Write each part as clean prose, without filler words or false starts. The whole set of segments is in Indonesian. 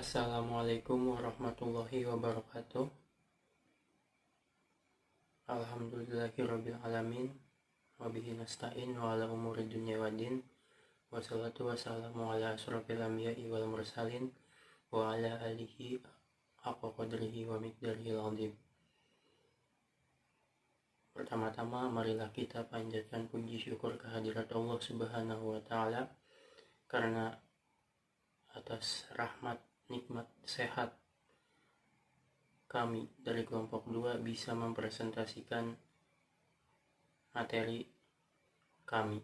Assalamualaikum warahmatullahi wabarakatuh. Alhamdulillahirabbil alamin. Wabihi nasta'in wa ala umuri dunya waddin. Wassalatu wassalamu ala asrofil anbiya'i wal mursalin wa ala alihi haqqa qadrihi wa miqdarihil azim. Pertama-tama marilah kita panjatkan puji syukur kehadirat Allah Subhanahu wa taala karena atas rahmat, nikmat, sehat kami dari kelompok 2 bisa mempresentasikan materi kami.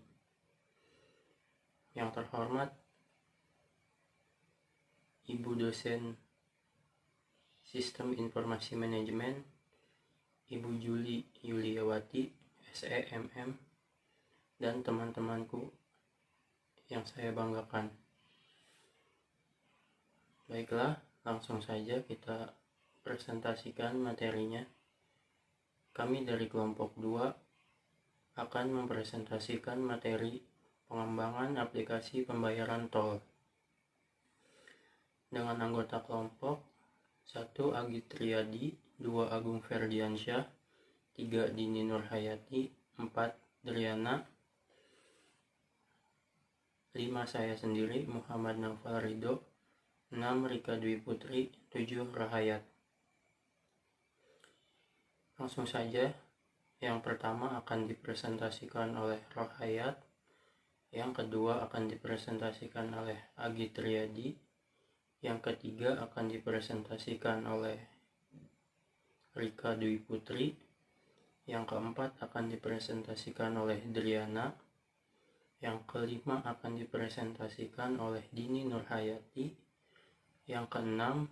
Yang terhormat Ibu dosen Sistem Informasi Manajemen, Ibu Juli Yuliawati, SEMM, dan teman-temanku yang saya banggakan. Baiklah, langsung saja kita presentasikan materinya. Kami dari kelompok 2 akan mempresentasikan materi pengembangan aplikasi pembayaran tol dengan anggota kelompok 1 Agit Riyadi, 2 Agung Ferdiansyah, 3 Dini Nurhayati, 4 Driana, 5 saya sendiri Muhammad Naufal Ridho, 6 Rika Dwi Putri, 7 Rahayat. Langsung saja, yang pertama akan dipresentasikan oleh Rahayat, yang kedua akan dipresentasikan oleh Agit Riyadi, yang ketiga akan dipresentasikan oleh Rika Dwi Putri, yang keempat akan dipresentasikan oleh Driana, yang kelima akan dipresentasikan oleh Dini Nurhayati, yang keenam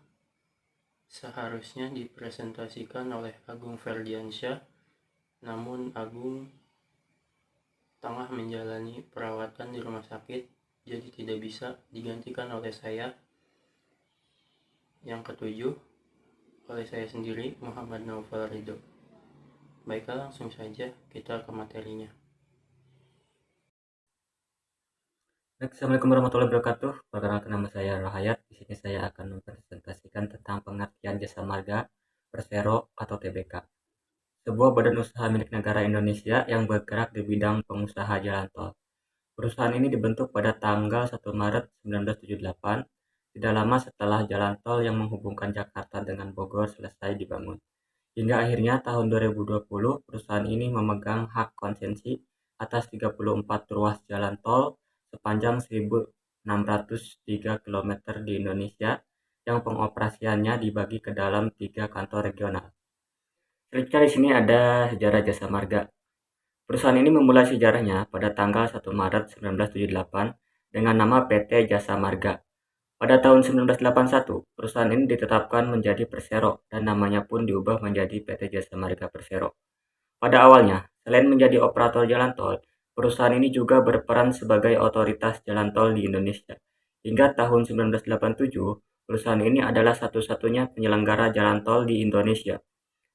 seharusnya dipresentasikan oleh Agung Ferdiansyah, namun Agung tengah menjalani perawatan di rumah sakit, jadi tidak bisa digantikan oleh saya. Yang ketujuh oleh saya sendiri Muhammad Naufal Ridho. Baiklah, langsung saja kita ke materinya. Assalamualaikum warahmatullahi wabarakatuh. Perkenalkan, nama saya Rahayat. Di sini saya akan mempresentasikan tentang pengertian jasa marga Persero atau TBK. Sebuah badan usaha milik negara Indonesia yang bergerak di bidang pengusaha jalan tol. Perusahaan ini dibentuk pada tanggal 1 Maret 1978, tidak lama setelah jalan tol yang menghubungkan Jakarta dengan Bogor selesai dibangun. Hingga akhirnya tahun 2020, perusahaan ini memegang hak konsesi atas 34 ruas jalan tol sepanjang 1.603 km di Indonesia yang pengoperasiannya dibagi ke dalam 3 kantor regional. Selanjutnya di sini ada sejarah jasa marga. Perusahaan ini memulai sejarahnya pada tanggal 1 Maret 1978 dengan nama PT Jasa Marga. Pada tahun 1981, perusahaan ini ditetapkan menjadi Persero dan namanya pun diubah menjadi PT Jasa Marga Persero. Pada awalnya, selain menjadi operator jalan tol, perusahaan ini juga berperan sebagai otoritas jalan tol di Indonesia. Hingga tahun 1987, perusahaan ini adalah satu-satunya penyelenggara jalan tol di Indonesia.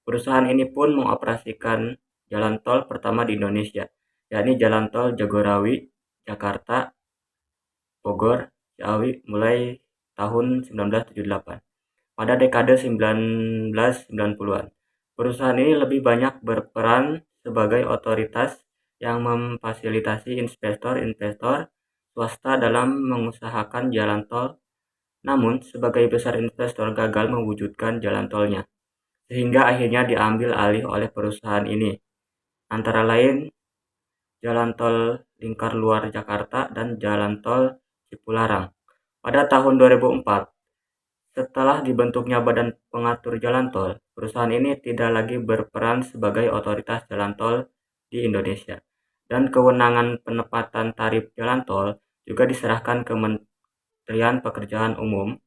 Perusahaan ini pun mengoperasikan jalan tol pertama di Indonesia, yakni Jalan Tol Jagorawi, Jakarta, Bogor, Ciawi mulai tahun 1978. Pada dekade 1990-an, perusahaan ini lebih banyak berperan sebagai otoritas yang memfasilitasi investor-investor swasta dalam mengusahakan jalan tol. Namun, sebagai besar investor gagal mewujudkan jalan tolnya, sehingga akhirnya diambil alih oleh perusahaan ini. Antara lain, Jalan Tol Lingkar Luar Jakarta dan Jalan Tol Cipularang. Pada tahun 2004, setelah dibentuknya Badan Pengatur Jalan Tol, perusahaan ini tidak lagi berperan sebagai otoritas jalan tol di Indonesia, dan kewenangan penetapan tarif jalan tol juga diserahkan ke Kementerian Pekerjaan Umum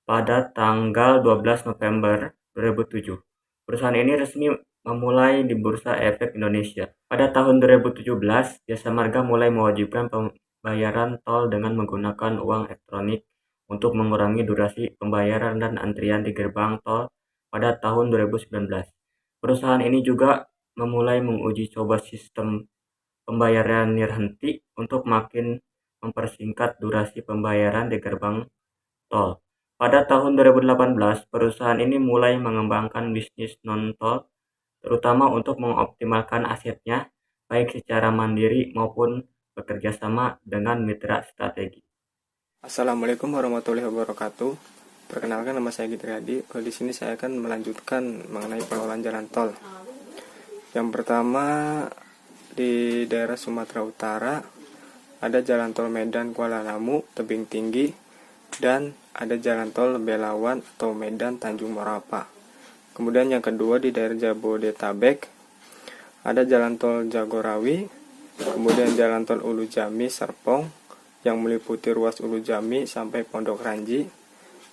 pada tanggal 12 November 2007. Perusahaan ini resmi memulai di Bursa Efek Indonesia. Pada tahun 2017, Jasa Marga mulai mewajibkan pembayaran tol dengan menggunakan uang elektronik untuk mengurangi durasi pembayaran dan antrian di gerbang tol pada tahun 2019. Perusahaan ini juga memulai menguji coba sistem pembayaran nirhenti untuk makin mempersingkat durasi pembayaran di gerbang tol. Pada tahun 2018, perusahaan ini mulai mengembangkan bisnis non-tol, terutama untuk mengoptimalkan asetnya, baik secara mandiri maupun bekerja sama dengan mitra strategi. Assalamualaikum warahmatullahi wabarakatuh. Perkenalkan, nama saya Gitri Hadi. Di sini saya akan melanjutkan mengenai pengelolaan jalan tol. Yang pertama, di daerah Sumatera Utara ada jalan tol Medan Kuala Namu tebing tinggi, dan ada jalan tol Belawan atau Medan Tanjung Morapa. Kemudian yang kedua, di daerah Jabodetabek ada jalan tol Jagorawi, kemudian jalan tol Ulu Jami Serpong yang meliputi ruas Ulu Jami sampai Pondok Ranji,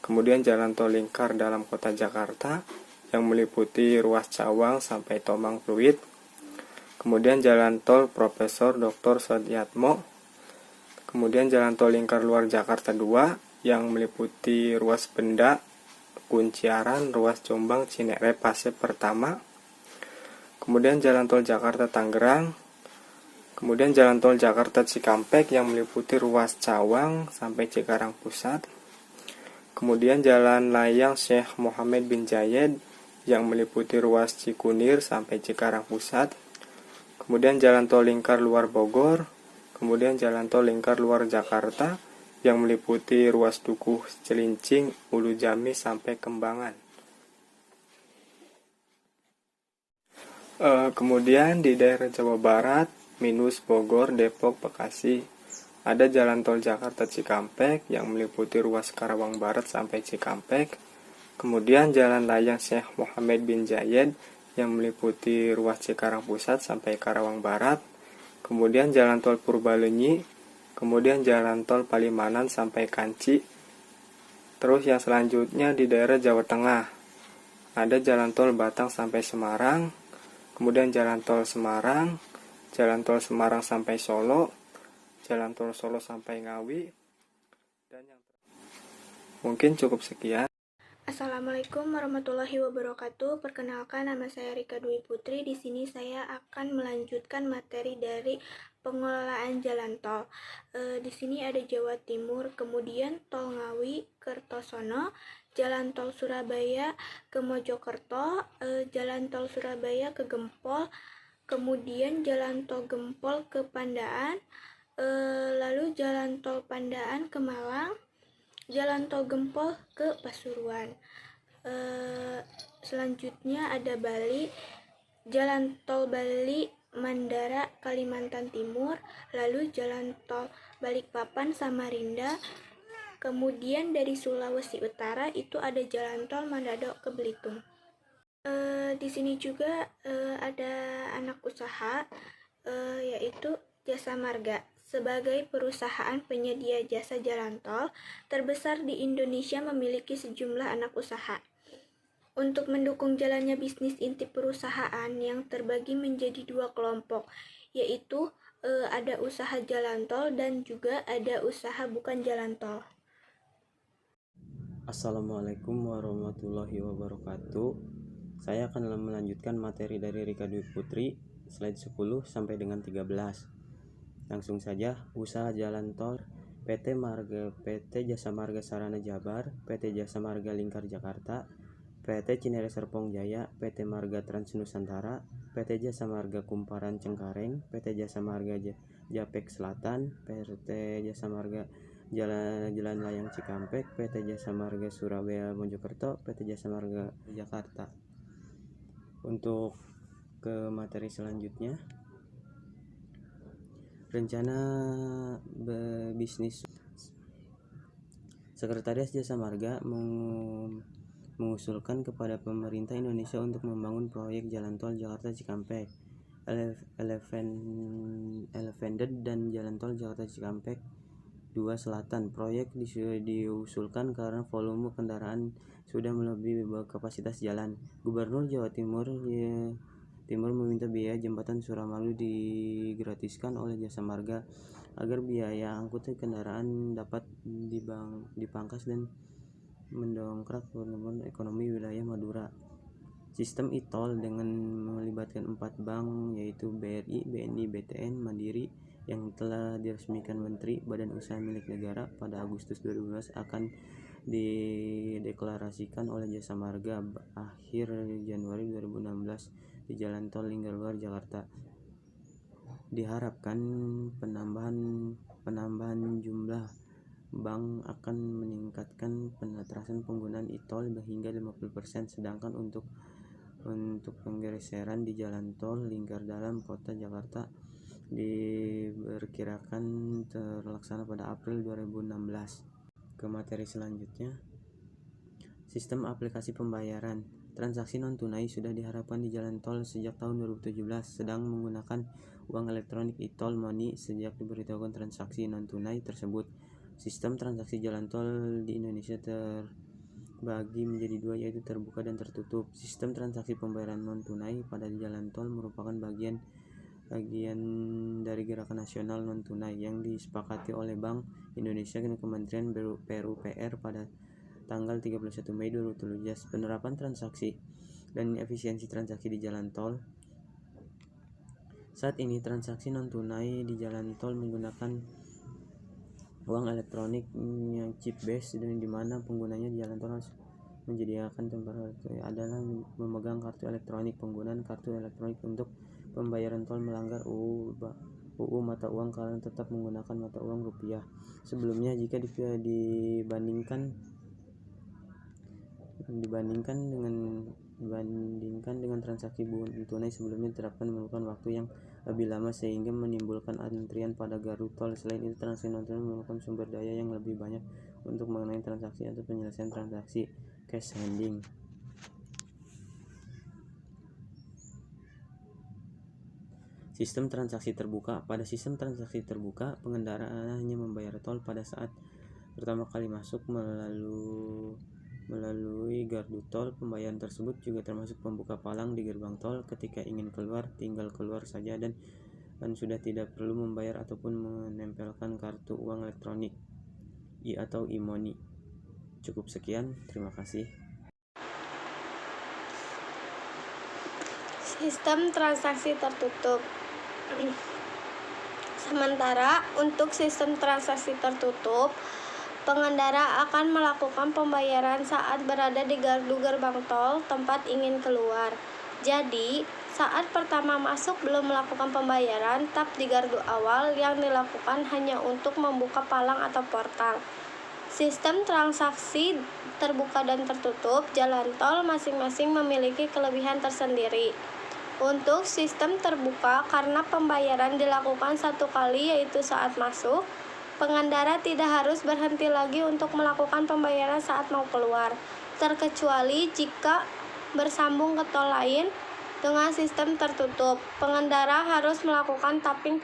kemudian jalan tol lingkar dalam kota Jakarta yang meliputi ruas Cawang sampai Tomang Fluid, kemudian jalan tol Profesor Dr. Sudiatmo, kemudian jalan tol lingkar luar Jakarta 2 yang meliputi ruas Benda, Kunciaran, ruas Jombang, Cinere, Pasir Pertama, kemudian jalan tol Jakarta Tangerang, kemudian jalan tol Jakarta Cikampek yang meliputi ruas Cawang sampai Cikarang Pusat, kemudian jalan layang Syekh Mohammed bin Zayed yang meliputi ruas Cikunir sampai Cikarang Pusat, kemudian jalan tol lingkar luar Bogor, kemudian jalan tol lingkar luar Jakarta yang meliputi ruas Dukuh Cilincing, Ulu Jami sampai Kembangan. Kemudian di daerah Jawa Barat minus Bogor, Depok, Bekasi ada jalan tol Jakarta Cikampek yang meliputi ruas Karawang Barat sampai Cikampek, kemudian jalan layang Syekh Mohammed bin Zayed yang meliputi ruas Cikarang Pusat sampai Karawang Barat, kemudian jalan tol Purbalenyi, kemudian jalan tol Palimanan sampai Kanci. Terus yang selanjutnya di daerah Jawa Tengah ada jalan tol Batang sampai Semarang, kemudian jalan tol Semarang, jalan tol Semarang sampai Solo, jalan tol Solo sampai Ngawi, dan yang mungkin cukup sekian. Assalamualaikum warahmatullahi wabarakatuh. Perkenalkan, nama saya Rika Dwi Putri. Di sini saya akan melanjutkan materi dari pengelolaan jalan tol. Di sini ada Jawa Timur, kemudian tol Ngawi, Kertosono, jalan tol Surabaya ke Mojokerto, jalan tol Surabaya ke Gempol, kemudian jalan tol Gempol ke Pandaan, lalu jalan tol Pandaan ke Malang, jalan tol Gempol ke Pasuruan. Selanjutnya ada Bali, jalan tol Bali Mandara Kalimantan Timur, lalu jalan tol Balikpapan Samarinda. Kemudian dari Sulawesi Utara itu ada jalan tol Manado ke Belitung. Di sini juga ada anak usaha, yaitu Jasa Marga. Sebagai perusahaan penyedia jasa jalan tol terbesar di Indonesia, memiliki sejumlah anak usaha. Untuk mendukung jalannya bisnis inti perusahaan yang terbagi menjadi dua kelompok, yaitu ada usaha jalan tol dan juga ada usaha bukan jalan tol. Assalamualaikum warahmatullahi wabarakatuh. Saya akan melanjutkan materi dari Rika Dwi Putri, slide 10 sampai dengan 13. Langsung saja, usaha jalan tol PT Jasa Marga Sarana Jabar, PT Jasa Marga Lingkar Jakarta, PT Cinere Serpong Jaya, PT Marga Trans Nusantara, PT Jasa Marga Kumparan Cengkareng, PT Jasa Marga Japek Selatan, PT Jasa Marga Jalan Layang Cikampek, PT Jasa Marga Surabaya Mojokerto, PT Jasa Marga Jakarta. Untuk ke materi selanjutnya, rencana bisnis. Sekretariat Jasa Marga mengusulkan kepada pemerintah Indonesia untuk membangun proyek jalan tol Jakarta Cikampek, Elevated dan jalan tol Jakarta Cikampek 2 Selatan. Proyek diusulkan karena volume kendaraan sudah melebihi kapasitas jalan. Gubernur Jawa Timur meminta biaya jembatan Suramadu digratiskan oleh Jasa Marga agar biaya angkutan kendaraan dapat dipangkas dan mendongkrak pertumbuhan ekonomi wilayah Madura. Sistem e-tol dengan melibatkan 4 bank, yaitu BRI, BNI, BTN, Mandiri, yang telah diresmikan Menteri Badan Usaha Milik Negara pada Agustus 2012 akan dideklarasikan oleh Jasa Marga akhir Januari 2016 di Jalan Tol Linggarluar Jakarta. Diharapkan penambahan jumlah bank akan meningkatkan penetrasan penggunaan e-tol hingga 50%, sedangkan untuk penggeseran di Jalan Tol Lingkar Dalam Kota Jakarta diperkirakan terlaksana pada April 2016. Ke materi selanjutnya, sistem aplikasi pembayaran. Transaksi non-tunai sudah diharapkan di jalan tol sejak tahun 2017, sedang menggunakan uang elektronik e-tol money sejak diberitahukan transaksi non-tunai tersebut. Sistem transaksi jalan tol di Indonesia terbagi menjadi dua, yaitu terbuka dan tertutup. Sistem transaksi pembayaran non-tunai pada jalan tol merupakan bagian dari gerakan nasional non-tunai yang disepakati oleh Bank Indonesia dan Kementerian PUPR pada tanggal 31 Mei 2017. Penerapan transaksi dan efisiensi transaksi di jalan tol. Saat ini transaksi non-tunai di jalan tol menggunakan uang elektronik yang chip based, dan di mana penggunanya di jalan tol harus menyediakan tempat adalah memegang kartu elektronik. Penggunaan kartu elektronik untuk pembayaran tol melanggar UU mata uang karena tetap menggunakan mata uang rupiah. Sebelumnya, jika dibandingkan dengan transaksi tunai sebelumnya diterapkan memerlukan waktu yang lebih lama sehingga menimbulkan antrian pada gardu tol. Selain itu, transaksi non-tunai memerlukan sumber daya yang lebih banyak untuk mengenai transaksi atau penyelesaian transaksi cash handling. Sistem transaksi terbuka. Pada sistem transaksi terbuka, pengendara hanya membayar tol pada saat pertama kali masuk melalui gardu tol. Pembayaran tersebut juga termasuk pembuka palang di gerbang tol. Ketika ingin keluar, tinggal keluar saja dan sudah tidak perlu membayar ataupun menempelkan kartu uang elektronik atau e-money. Cukup sekian, terima kasih. Sistem transaksi tertutup. Sementara untuk sistem transaksi tertutup, pengendara akan melakukan pembayaran saat berada di gardu gerbang tol tempat ingin keluar. Jadi, saat pertama masuk belum melakukan pembayaran, tap di gardu awal yang dilakukan hanya untuk membuka palang atau portal. Sistem transaksi terbuka dan tertutup jalan tol masing-masing memiliki kelebihan tersendiri. Untuk sistem terbuka, karena pembayaran dilakukan satu kali yaitu saat masuk, pengendara tidak harus berhenti lagi untuk melakukan pembayaran saat mau keluar, terkecuali jika bersambung ke tol lain. Dengan sistem tertutup, pengendara harus melakukan tapping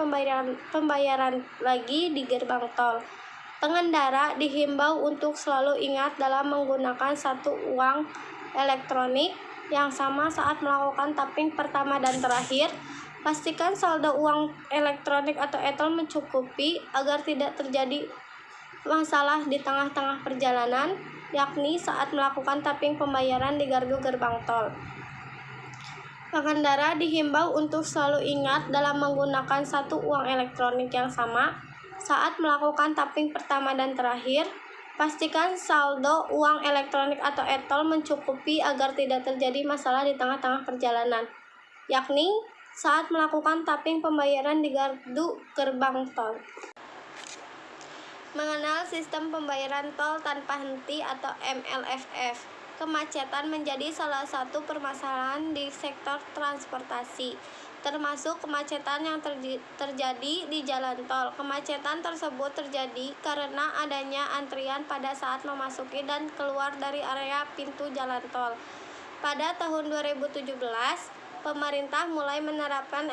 pembayaran lagi di gerbang tol. Pengendara dihimbau untuk selalu ingat dalam menggunakan satu uang elektronik yang sama saat melakukan tapping pertama dan terakhir. Pastikan saldo uang elektronik atau e-tol mencukupi agar tidak terjadi masalah di tengah-tengah perjalanan, yakni saat melakukan tapping pembayaran di gardu gerbang tol. Pengendara dihimbau untuk selalu ingat dalam menggunakan satu uang elektronik yang sama saat melakukan tapping pertama dan terakhir. Pastikan saldo uang elektronik atau e-tol mencukupi agar tidak terjadi masalah di tengah-tengah perjalanan, yakni saat melakukan tapping pembayaran di gardu gerbang tol. Mengenal sistem pembayaran tol tanpa henti atau MLFF. Kemacetan menjadi salah satu permasalahan di sektor transportasi, termasuk kemacetan yang terjadi di jalan tol. Kemacetan tersebut terjadi karena adanya antrian pada saat memasuki dan keluar dari area pintu jalan tol. Pada tahun 2017, pemerintah mulai menerapkan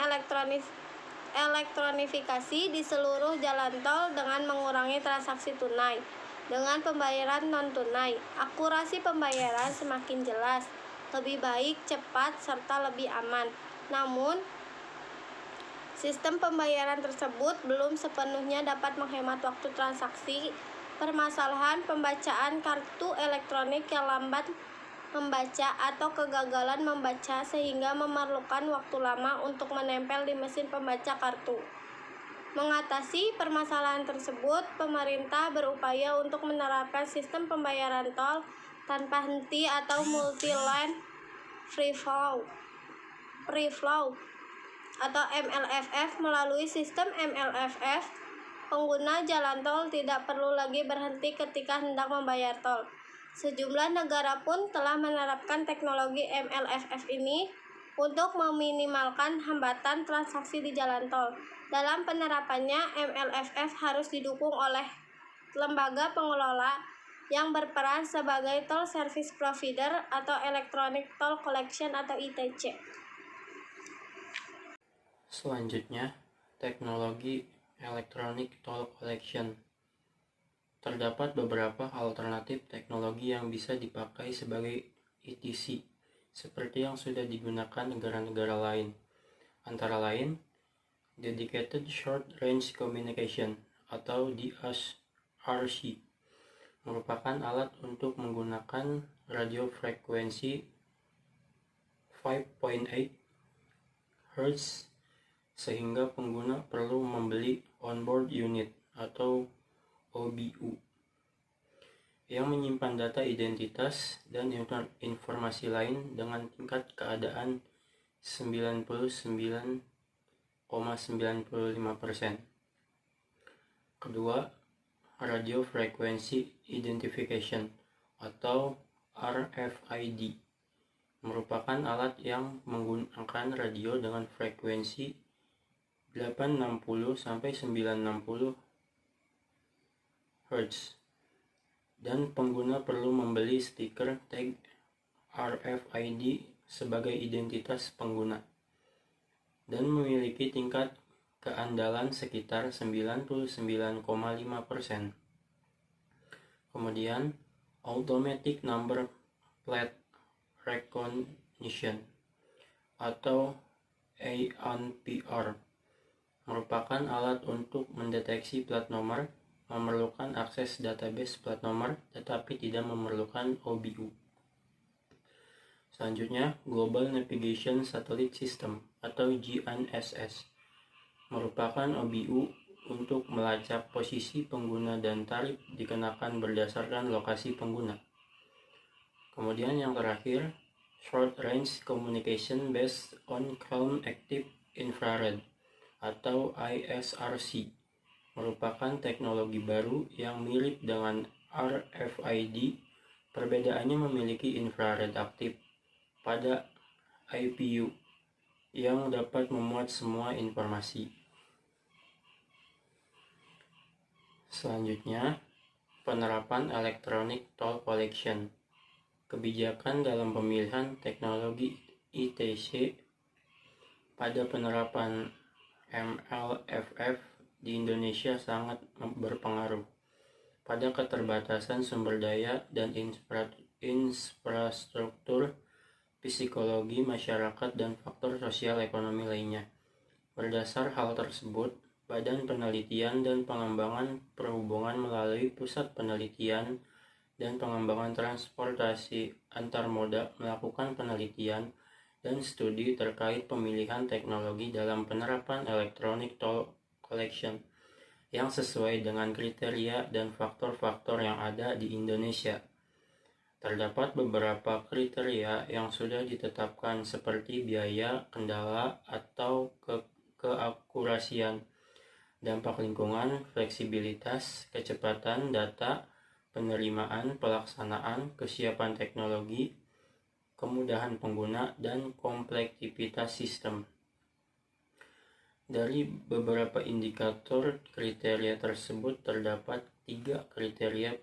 elektronifikasi di seluruh jalan tol dengan mengurangi transaksi tunai. Dengan pembayaran non-tunai, akurasi pembayaran semakin jelas, lebih baik, cepat, serta lebih aman. Namun, sistem pembayaran tersebut belum sepenuhnya dapat menghemat waktu transaksi. Permasalahan pembacaan kartu elektronik yang lambat membaca atau kegagalan membaca sehingga memerlukan waktu lama untuk menempel di mesin pembaca kartu. Mengatasi permasalahan tersebut, pemerintah berupaya untuk menerapkan sistem pembayaran tol tanpa henti atau multi-line free flow atau MLFF. Melalui sistem MLFF, pengguna jalan tol tidak perlu lagi berhenti ketika hendak membayar tol. Sejumlah negara pun telah menerapkan teknologi MLFF ini untuk meminimalkan hambatan transaksi di jalan tol. Dalam penerapannya, MLFF harus didukung oleh lembaga pengelola yang berperan sebagai toll service provider atau electronic toll collection atau ITC. Selanjutnya, teknologi electronic toll collection. Terdapat beberapa alternatif teknologi yang bisa dipakai sebagai ETC, seperti yang sudah digunakan negara-negara lain. Antara lain, Dedicated Short Range Communication atau DSRC merupakan alat untuk menggunakan radio frekuensi 5.8 Hz sehingga pengguna perlu membeli onboard unit atau OBU yang menyimpan data identitas dan informasi lain dengan tingkat keadaan 99,95%. Kedua, Radio Frequency Identification atau RFID merupakan alat yang menggunakan radio dengan frekuensi 860 sampai 960 Hz dan pengguna perlu membeli stiker tag RFID sebagai identitas pengguna dan memiliki tingkat keandalan sekitar 99,5%. Kemudian, Automatic Number Plate Recognition atau ANPR merupakan alat untuk mendeteksi plat nomor, memerlukan akses database plat nomor, tetapi tidak memerlukan OBU. Selanjutnya, Global Navigation Satellite System atau GNSS merupakan OBU untuk melacak posisi pengguna dan tarif dikenakan berdasarkan lokasi pengguna. Kemudian yang terakhir, Short Range Communication Based on Calm Active Infrared atau ISRC merupakan teknologi baru yang mirip dengan RFID. Perbedaannya memiliki infrared aktif pada IPU yang dapat memuat semua informasi. Selanjutnya, penerapan Electronic Toll Collection. Kebijakan dalam pemilihan teknologi ITC pada penerapan MLFF di Indonesia sangat berpengaruh pada keterbatasan sumber daya dan infrastruktur, psikologi masyarakat, dan faktor sosial ekonomi lainnya. Berdasar hal tersebut, Badan Penelitian dan Pengembangan Perhubungan melalui Pusat Penelitian dan Pengembangan Transportasi Antarmoda melakukan penelitian dan studi terkait pemilihan teknologi dalam penerapan Electronic Toll Collection yang sesuai dengan kriteria dan faktor-faktor yang ada di Indonesia. Terdapat beberapa kriteria yang sudah ditetapkan seperti biaya, kendala, atau keakurasian, dampak lingkungan, fleksibilitas, kecepatan data, penerimaan, pelaksanaan, kesiapan teknologi, kemudahan pengguna, dan kompleksitas sistem. Dari beberapa indikator kriteria tersebut terdapat 3 kriteria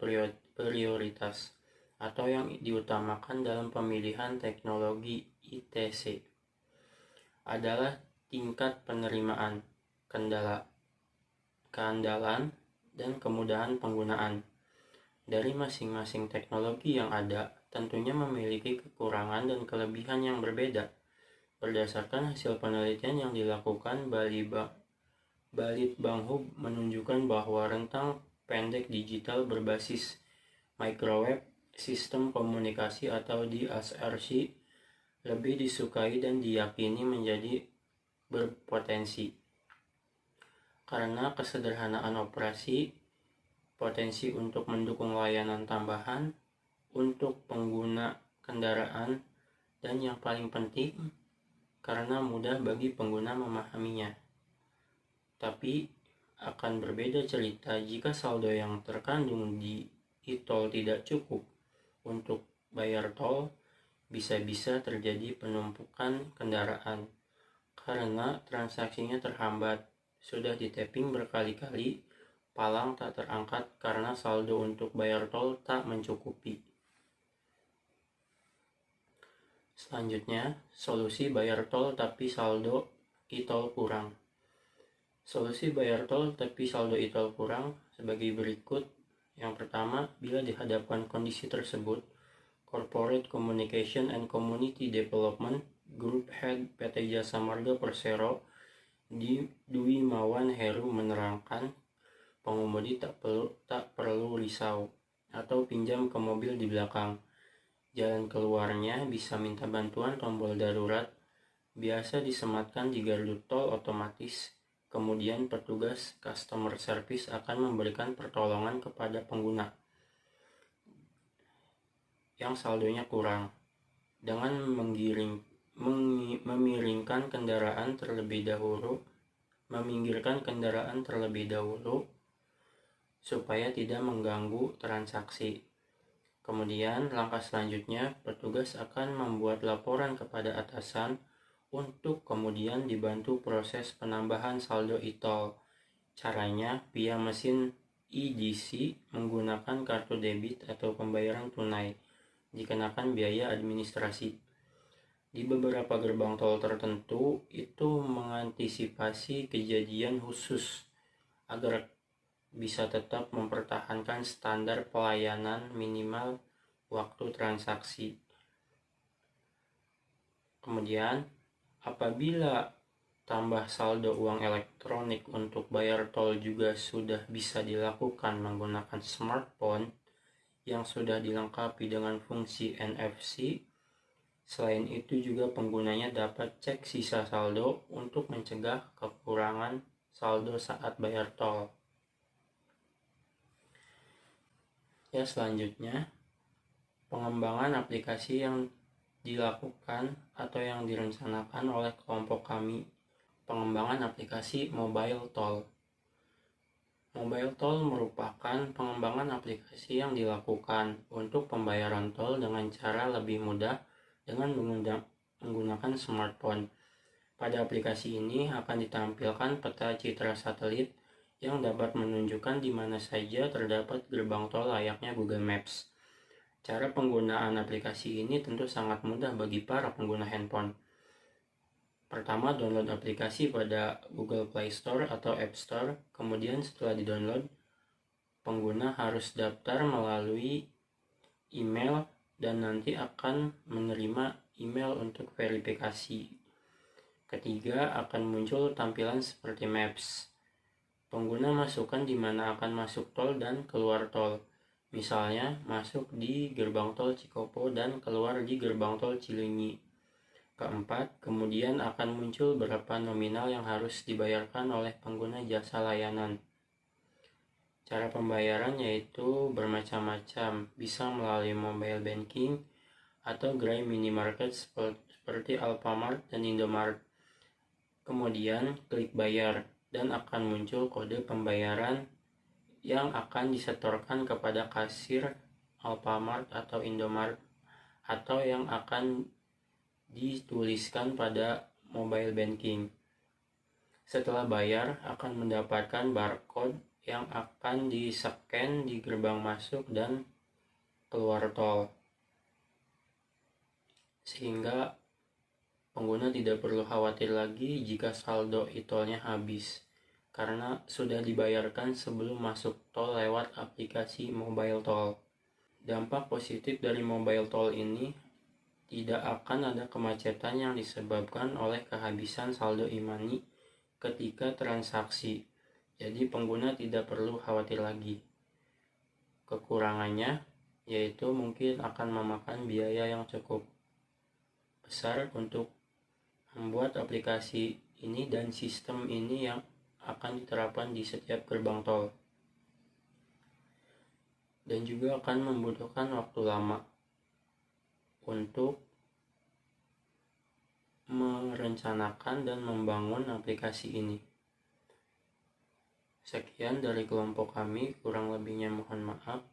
prioritas atau yang diutamakan dalam pemilihan teknologi ITC adalah tingkat penerimaan, keandalan, dan kemudahan penggunaan. Dari masing-masing teknologi yang ada tentunya memiliki kekurangan dan kelebihan yang berbeda. Berdasarkan hasil penelitian yang dilakukan, Balitbanghub menunjukkan bahwa rentang pendek digital berbasis microwave sistem komunikasi atau DSRC lebih disukai dan diyakini menjadi berpotensi. karena kesederhanaan operasi, potensi untuk mendukung layanan tambahan untuk pengguna kendaraan, dan yang paling penting, karena mudah bagi pengguna memahaminya. Tapi akan berbeda cerita jika saldo yang terkandung di e-tol tidak cukup untuk bayar tol. Bisa-bisa terjadi penumpukan kendaraan karena transaksinya terhambat. Sudah di-tapping berkali-kali, palang tak terangkat karena saldo untuk bayar tol tak mencukupi. Selanjutnya, solusi bayar tol tapi saldo e-tol kurang. Solusi bayar tol tapi saldo e-tol kurang sebagai berikut. Yang pertama, bila dihadapkan kondisi tersebut, Corporate Communication and Community Development Group Head PT Jasa Marga Persero Dwi Mawan Heru menerangkan, pengemudi tak perlu risau atau pinjam ke mobil di belakang. Jalan keluarnya bisa minta bantuan tombol darurat, biasa disematkan di gardu tol otomatis. Kemudian petugas customer service akan memberikan pertolongan kepada pengguna yang saldonya kurang dengan meminggirkan kendaraan terlebih dahulu supaya tidak mengganggu transaksi. Kemudian langkah selanjutnya, petugas akan membuat laporan kepada atasan untuk kemudian dibantu proses penambahan saldo e-tol. Caranya via mesin EDC menggunakan kartu debit atau pembayaran tunai, dikenakan biaya administrasi. Di beberapa gerbang tol tertentu itu mengantisipasi kejadian khusus agar bisa tetap mempertahankan standar pelayanan minimal waktu transaksi. Kemudian, apabila tambah saldo uang elektronik untuk bayar tol juga sudah bisa dilakukan menggunakan smartphone yang sudah dilengkapi dengan fungsi NFC. Selain itu juga penggunanya dapat cek sisa saldo untuk mencegah kekurangan saldo saat bayar tol. Selanjutnya, pengembangan aplikasi yang dilakukan atau yang direncanakan oleh kelompok kami, pengembangan aplikasi mobile toll. Mobile toll merupakan pengembangan aplikasi yang dilakukan untuk pembayaran tol dengan cara lebih mudah dengan menggunakan smartphone. Pada aplikasi ini akan ditampilkan peta citra satelit yang dapat menunjukkan di mana saja terdapat gerbang tol layaknya Google Maps. Cara penggunaan aplikasi ini tentu sangat mudah bagi para pengguna handphone. Pertama, download aplikasi pada Google Play Store atau App Store. Kemudian setelah di-download, pengguna harus daftar melalui email dan nanti akan menerima email untuk verifikasi. Ketiga, akan muncul tampilan seperti Maps. Pengguna masukkan di mana akan masuk tol dan keluar tol. Misalnya, masuk di gerbang tol Cikopo dan keluar di gerbang tol Cileunyi. Keempat, kemudian akan muncul berapa nominal yang harus dibayarkan oleh pengguna jasa layanan. Cara pembayaran yaitu bermacam-macam, bisa melalui mobile banking atau gerai minimarket seperti Alfamart dan Indomart. Kemudian klik bayar dan akan muncul kode pembayaran yang akan disetorkan kepada kasir Alfamart atau Indomart atau yang akan dituliskan pada mobile banking. Setelah bayar akan mendapatkan barcode yang akan di-scan di gerbang masuk dan keluar tol, sehingga pengguna tidak perlu khawatir lagi jika saldo e-tolnya habis, karena sudah dibayarkan sebelum masuk tol lewat aplikasi mobile toll. Dampak positif dari mobile toll ini, tidak akan ada kemacetan yang disebabkan oleh kehabisan saldo e-money ketika transaksi, jadi pengguna tidak perlu khawatir lagi. Kekurangannya yaitu mungkin akan memakan biaya yang cukup besar untuk membuat aplikasi ini dan sistem ini yang akan diterapkan di setiap gerbang tol, dan juga akan membutuhkan waktu lama untuk merencanakan dan membangun aplikasi ini. Sekian dari kelompok kami, kurang lebihnya mohon maaf.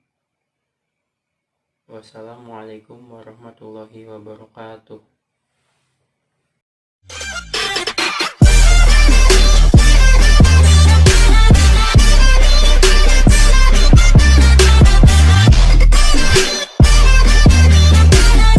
Wassalamualaikum warahmatullahi wabarakatuh.